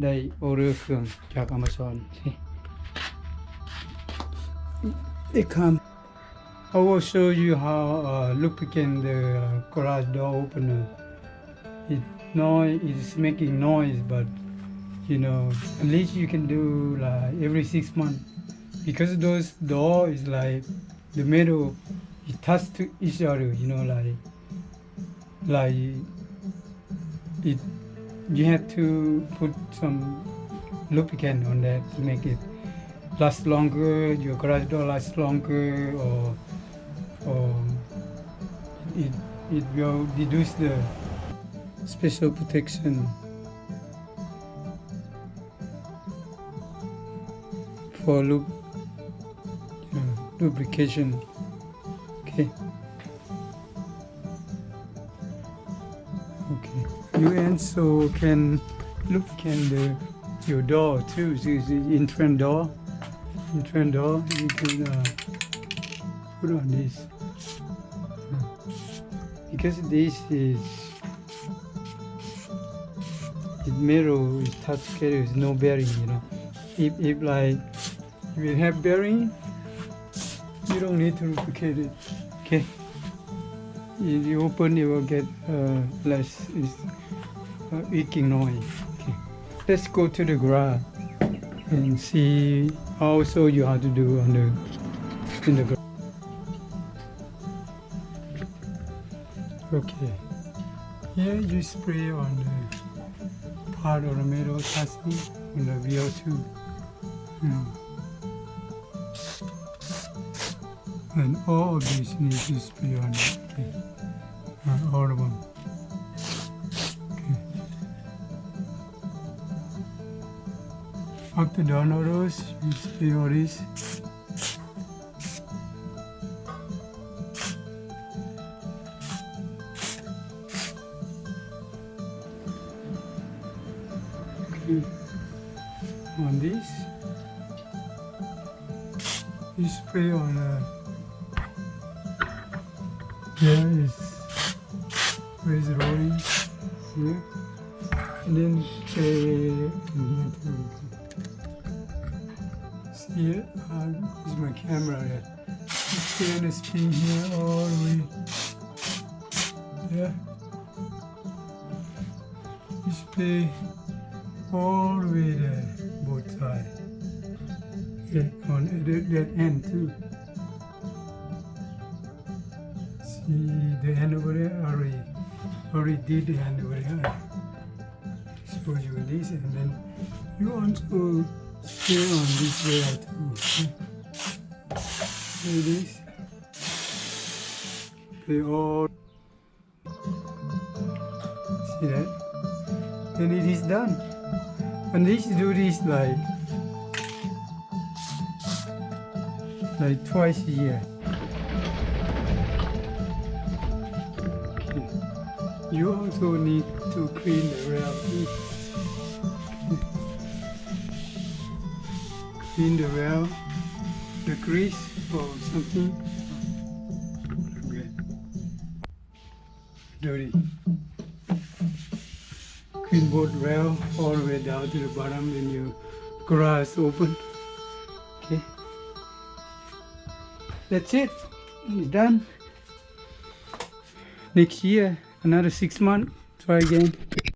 ได้ออเดอร์เครื่องจาก Amazon they come I will show you how lubricate the garage door opener it's making noise but you know at least you can do like every 6 months because those door is like the metal it touch to each other you know like it you have to put some lubricant on that to make it last longer your garage door lasts longer or it will reduce the special protection for lubrication okay you also can lubricate your door too so the entrance door you can put on this because this is metal is touch together is no bearing you know if like if you have bearing you don't need to lubricate it okay if you open it will get less eking noise okay let's go to the garage and see I'll show you how to do in the garage okay here you spray on the part of the metal casting on the VO2 and all of these need to spray on it okay all of them okay after done all those you spray all this on this you spray on here is where is rolling here and then spray in here too see it this is my camera here you spray on the spring here all the way yeah you spray all the way there, both sides. Okay, on that end too. See the end over there? Already did the end over there. Show you this, and then you also spray on this way too. Okay. See this? They all see that? Then it is done. And this do this like twice a year. Okay. You also need to clean the rail too. Okay. Clean the rail, the grease or something. Okay. Dirty. Clean both rail all the way down to the bottom when your garage open. Okay. That's it. It's done. Next year, another 6 months. Try again.